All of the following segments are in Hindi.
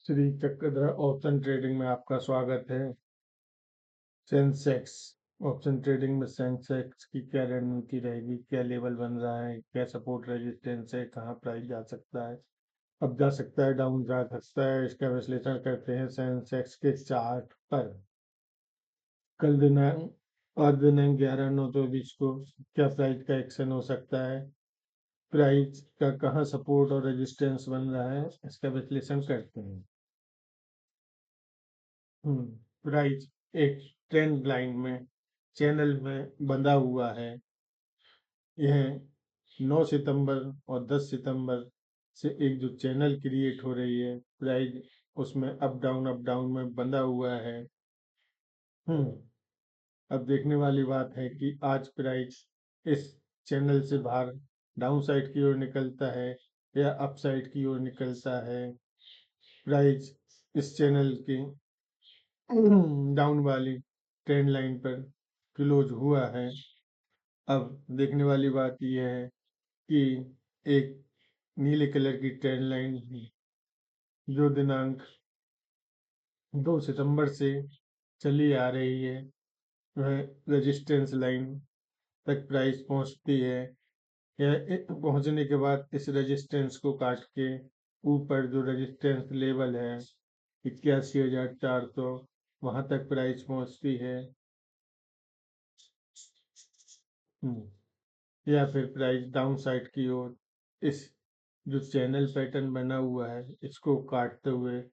श्री चक्रधर ऑप्शन ट्रेडिंग में आपका स्वागत है। सेंसेक्स ऑप्शन ट्रेडिंग में सेंसेक्स की क्या रणनीति रहेगी, क्या लेवल बन रहा है, क्या सपोर्ट रेजिस्टेंस है, कहाँ प्राइस जा सकता है, अब जा सकता है, डाउन जा सकता है, इसका विश्लेषण करते हैं सेंसेक्स के चार्ट पर। कल दिनांक आज दिनांक 11/9/2024 को क्या प्राइस का एक्शन हो सकता है, प्राइस का कहाँ सपोर्ट और रेजिस्टेंस बन रहा है, इसका विश्लेषण करते हैं। प्राइस एक ट्रेंड लाइन में चैनल में बंधा हुआ है। यह 9 सितंबर और 10 सितंबर से एक जो चैनल क्रिएट हो रही है, प्राइस उसमें अप डाउन में बंधा हुआ है। अब देखने वाली बात है कि आज प्राइस इस चैनल से बाहर डाउन साइड की ओर निकलता है या अप साइड की ओर निकलता है। प्राइस इस चैनल की डाउन वाली ट्रेंड लाइन पर क्लोज हुआ है। अब देखने वाली बात यह है कि एक नीले कलर की ट्रेंड लाइन जो दिनांक 2 सितंबर से चली आ रही है, वह रेजिस्टेंस लाइन तक प्राइस पहुंचती है। यह पहुंचने के बाद इस रेजिस्टेंस को काट के ऊपर जो रेजिस्टेंस लेवल है 81,400 वहां तक प्राइस पहुंचती है। या फिर प्राइस डाउन साइड की ओर इस जो चैनल पैटर्न बना हुआ है इसको काटते हुए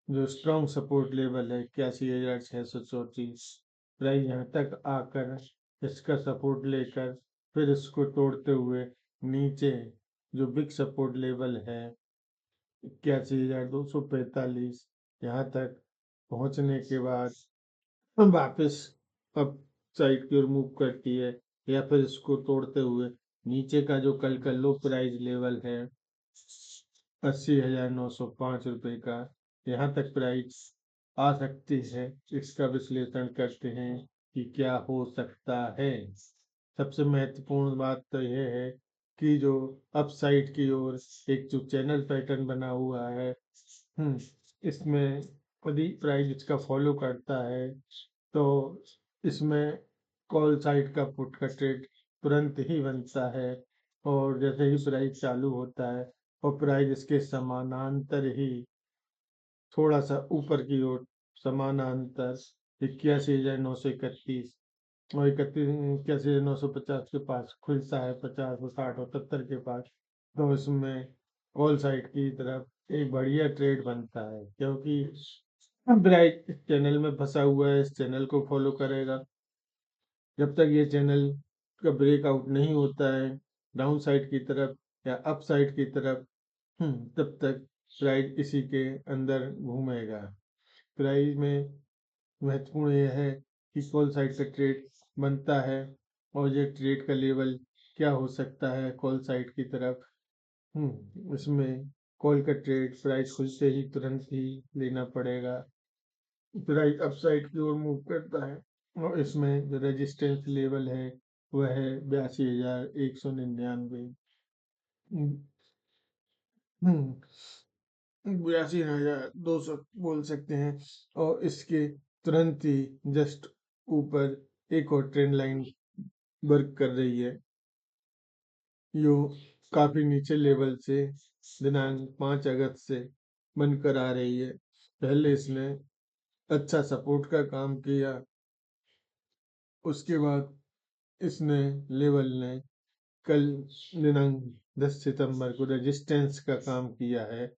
जो स्ट्रॉन्ग सपोर्ट लेवल है 81,634 प्राइस यहाँ तक आकर इसका सपोर्ट लेकर फिर इसको तोड़ते हुए नीचे जो बिग सपोर्ट लेवल है 81,245 यहाँ तक पहुँचने के बाद वापस अप साइड की ओर मूव करती है या फिर इसको तोड़ते हुए नीचे का जो कल का लो प्राइस लेवल है 80,905 का यहाँ तक प्राइस आ सकती है। इसका विश्लेषण करते हैं कि क्या हो सकता है। सबसे महत्वपूर्ण बात तो यह है कि जो अप साइड की ओर एक जो चैनल पैटर्न बना हुआ है, इसमें यदि प्राइस इसका फॉलो करता है तो इसमें कॉल साइड का पुट का ट्रेड तुरंत ही बनता है और जैसे ही प्राइस चालू होता है और प्राइस इसके समानांतर ही थोड़ा सा ऊपर की ओर समानांतर 81,931 और 81,950 के पास खुलता है, 50 और 60 और 70 के पास, तो इसमें कॉल साइड की तरफ एक बढ़िया ट्रेड बनता है क्योंकि ब्राइट इस चैनल में फंसा हुआ है, इस चैनल को फॉलो करेगा। जब तक ये चैनल का ब्रेकआउट नहीं होता है डाउन साइड की तरफ या अप साइड की तरफ, तब तक प्राइस इसी के अंदर घूमेगा। प्राइस में महत्वपूर्ण यह है कि कॉल साइड का ट्रेड बनता है और ये ट्रेड का लेवल क्या हो सकता है कॉल साइड की तरफ। इसमें कॉल का ट्रेड प्राइस खुलते ही तुरंत ही लेना पड़ेगा। प्राइस अपसाइड की ओर मूव करता है और इसमें जो रेजिस्टेंस लेवल है वह है 82,199। 82,200 बोल सकते हैं और इसके तुरंत ही जस्ट ऊपर एक और ट्रेंड लाइन वर्क कर रही है जो काफी नीचे लेवल से दिनांक 5 अगस्त से बनकर आ रही है। पहले इसने अच्छा सपोर्ट का काम किया, उसके बाद इसने लेवल ने कल दिनांक 10 सितंबर को रेजिस्टेंस का काम किया है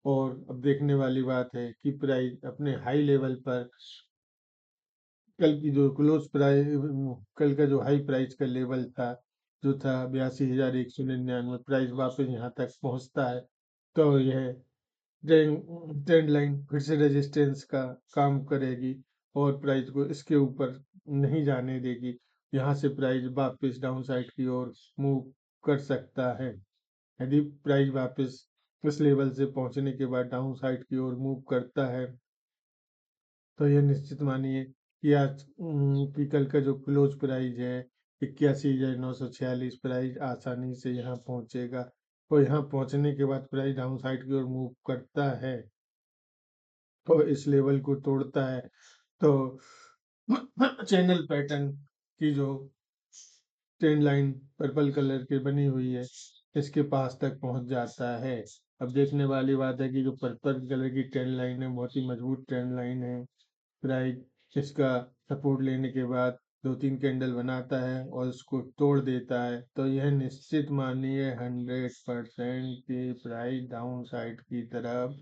और अब देखने वाली बात है कि प्राइस अपने हाई लेवल पर कल की जो क्लोज प्राइस कल का जो हाई प्राइस का लेवल था जो था 82,199 प्राइस वापस यहाँ तक पहुँचता है तो यह ट्रेंड लाइन फिर से रेजिस्टेंस का काम करेगी और प्राइस को इसके ऊपर नहीं जाने देगी। यहाँ से प्राइस वापस डाउन साइड की ओर मूव कर सकता है। यदि प्राइस वापस इस लेवल से पहुंचने के बाद डाउन साइड की ओर मूव करता है तो यह निश्चित मानिए कि आज की कल का जो क्लोज प्राइस है 81,946 प्राइस आसानी से यहाँ पहुंचेगा और यहाँ पहुंचने के बाद प्राइस डाउन साइड की ओर मूव करता है तो इस लेवल को तोड़ता है तो चैनल पैटर्न की जो ट्रेंड लाइन पर्पल कलर की बनी हुई है इसके पास तक पहुंच जाता है। अब देखने वाली बात है कि जो पर्पल कलर की ट्रेंड लाइन है बहुत ही मजबूत ट्रेंड लाइन है। प्राइस इसका सपोर्ट लेने के बाद 2-3 कैंडल बनाता है और उसको तोड़ देता है तो यह निश्चित मानिए 100% की प्राइस डाउन साइड की तरफ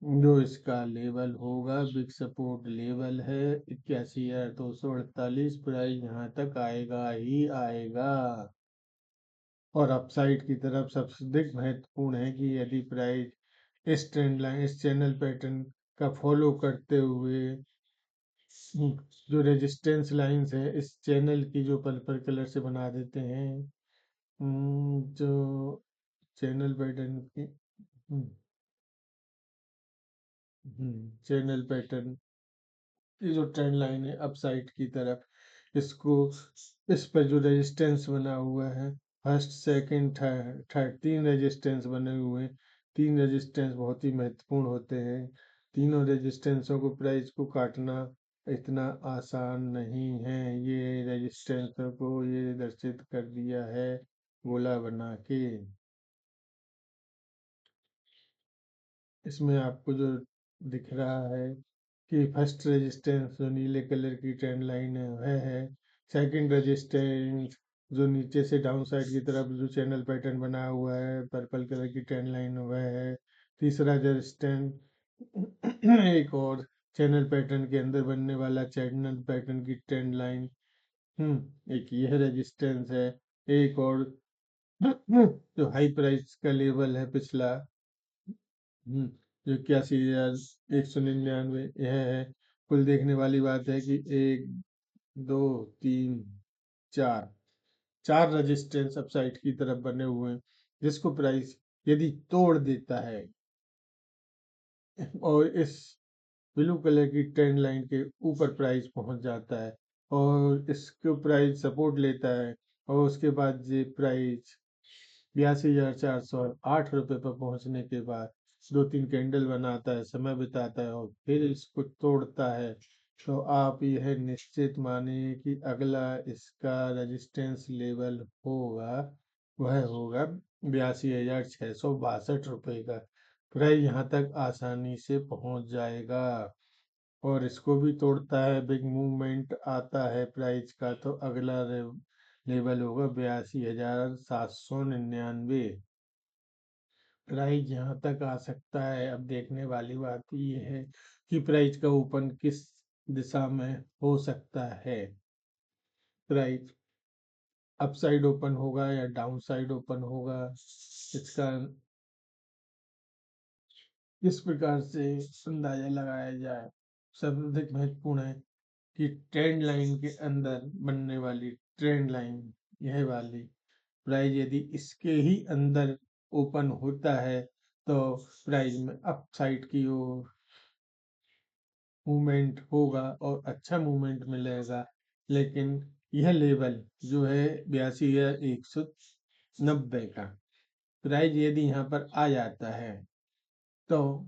जो इसका लेवल होगा बिग सपोर्ट लेवल है 81,248 प्राइस यहाँ तक आएगा ही आएगा। और अपसाइड की तरफ सबसे अधिक महत्वपूर्ण है कि यदि प्राइस इस ट्रेंड लाइन इस चैनल पैटर्न का फॉलो करते हुए जो रेजिस्टेंस लाइंस है इस चैनल की जो पर्पल कलर से बना देते हैं जो चैनल पैटर्न की चैनल पैटर्न ये जो ट्रेंड लाइन है अपसाइड की तरफ इसको इस पर जो रेजिस्टेंस बना हुआ है फर्स्ट सेकंड थर्ड 3 रेजिस्टेंस बने हुए हैं। 3 रेजिस्टेंस बहुत ही महत्वपूर्ण होते हैं। तीनों रेजिस्टेंसों को प्राइस को काटना इतना आसान नहीं है। ये रेजिस्टेंस को ये दर्शित कर दिया है गोला बना के। इसमें आपको जो दिख रहा है कि फर्स्ट रेजिस्टेंस जो नीले कलर की ट्रेंड लाइन है वह है। सेकंड रेजिस्टेंस जो नीचे से डाउन साइड की तरफ जो चैनल पैटर्न बना हुआ है पर्पल कलर की ट्रेंड लाइन वह है। तीसरा रेजिस्टेंस एक और चैनल पैटर्न के अंदर बनने वाला चैनल पैटर्न की ट्रेंड लाइन एक यह रेजिस्टेंस है। एक और जो हाई प्राइस का लेवल है पिछला जो 81,199 यह है। कुल देखने वाली बात है कि 1 2 3 4 4 रजिस्टेंस अपसाइड की तरफ बने हुए हैं जिसको प्राइस यदि तोड़ देता है और इस ब्लू कलर की ट्रेंड लाइन के ऊपर प्राइस पहुंच जाता है और इसको प्राइस सपोर्ट लेता है और उसके बाद ये प्राइस 82,408 रुपये पर पहुंचने के बाद 2-3 कैंडल बनाता है समय बिताता है और फिर इसको तोड़ता है तो आप यह निश्चित मानिए कि अगला इसका रेजिस्टेंस लेवल होगा वह होगा 82,662 रुपये का। प्राइस यहाँ तक आसानी से पहुंच जाएगा और इसको भी तोड़ता है बिग मूवमेंट आता है प्राइस का तो अगला लेवल होगा 82,799। प्राइस यहाँ तक आ सकता है। अब देखने वाली बात ये है कि प्राइस का ओपन किस दिशा में हो सकता है। प्राइस अप साइड ओपन होगा या डाउन साइड ओपन होगा इसका किस प्रकार से अंदाजा लगाया जाए। सबसे अधिक महत्वपूर्ण है कि ट्रेंड लाइन के अंदर बनने वाली ट्रेंड लाइन यह वाली प्राइस यदि इसके ही अंदर ओपन होता है तो प्राइस में अप साइड की ओर मूवमेंट होगा और अच्छा मूवमेंट मिलेगा। लेकिन यह लेवल जो है 82,190 का प्राइस यदि यहाँ पर आ जाता है तो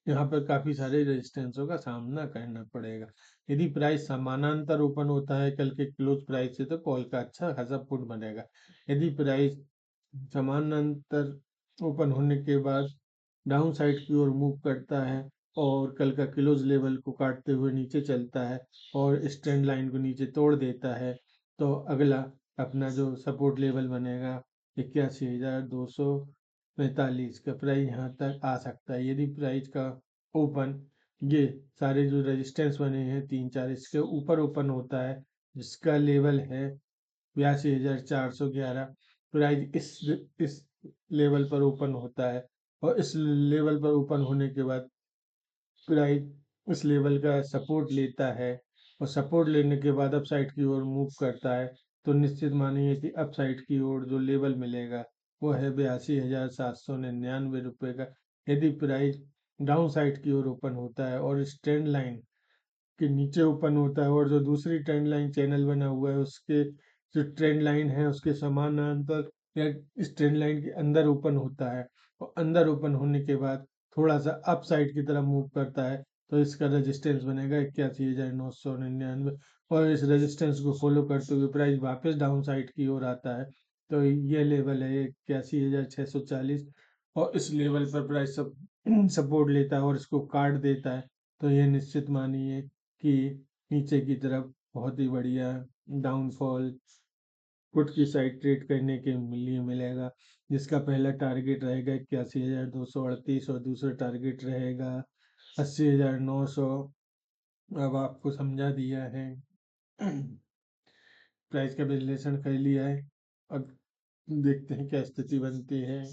यहाँ पर काफी सारे रेजिस्टेंसों का सामना करना पड़ेगा। यदि प्राइस समानांतर ओपन होता है कल के क्लोज प्राइस से तो कॉल का अच्छा खासा पुट बनेगा। यदि प्राइस समानांतर ओपन होने के बाद डाउन साइड की ओर मूव करता है और कल का क्लोज लेवल को काटते हुए नीचे चलता है और इस ट्रेंड लाइन को नीचे तोड़ देता है तो अगला अपना जो सपोर्ट लेवल बनेगा 81,245 का प्राइस यहाँ तक आ सकता है। यदि प्राइस का ओपन ये सारे जो रेजिस्टेंस बने हैं 3-4 इसके ऊपर ओपन होता है जिसका लेवल है 82,411 प्राइस इस लेवल पर ओपन होता है और इस लेवल पर ओपन होने के बाद प्राइस इस लेवल का सपोर्ट लेता है और सपोर्ट लेने के बाद अप साइड की ओर मूव करता है तो निश्चित मानिए कि अप साइड की ओर जो लेवल मिलेगा वो है 82,799 रुपये का। यदि प्राइस डाउन साइड की ओर ओपन होता है और इस ट्रेंड लाइन के नीचे ओपन होता है और जो दूसरी ट्रेंड लाइन चैनल बना हुआ है उसके जो ट्रेंड लाइन है उसके समानांतर या इस ट्रेंड लाइन के अंदर ओपन होता है और अंदर ओपन होने के बाद थोड़ा सा अप साइड की तरफ मूव करता है तो इसका रेजिस्टेंस बनेगा 81,999 और इस रेजिस्टेंस को फॉलो करते हुए प्राइस वापस डाउन साइड की ओर आता है। तो ये लेवल है 81,640 और इस लेवल पर प्राइस सब सपोर्ट लेता है और इसको काट देता है। तो ये निश्चित मानिए कि नीचे की तरफ बहुत ही बढ़िया डाउनफॉल पुट की साइड ट्रेड करने के लिए मिलेगा, जिसका पहला टारगेट रहेगा 81,238 और दूसरा टारगेट रहेगा 80,900। अब आपको समझा दिया है। प्राइस का विश्लेषण कर लिया है। अब देखते हैं क्या स्थिति बनती है।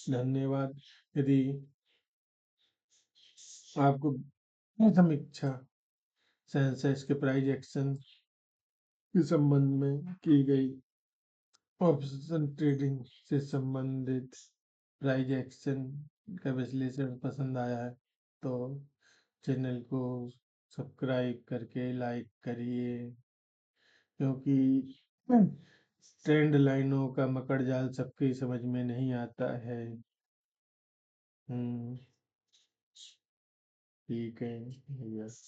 धन्यवाद। यदि आपको समीक्षा सेंसेक्स के प्राइस एक्शन के संबंध में की गई ऑप्शन ट्रेडिंग से संबंधित प्राइस एक्शन का विश्लेषण पसंद आया है तो चैनल को सब्सक्राइब करके लाइक करिए, क्योंकि ट्रेंड लाइनों का मकड़ जाल सबकी समझ में नहीं आता है। ठीक है। यस।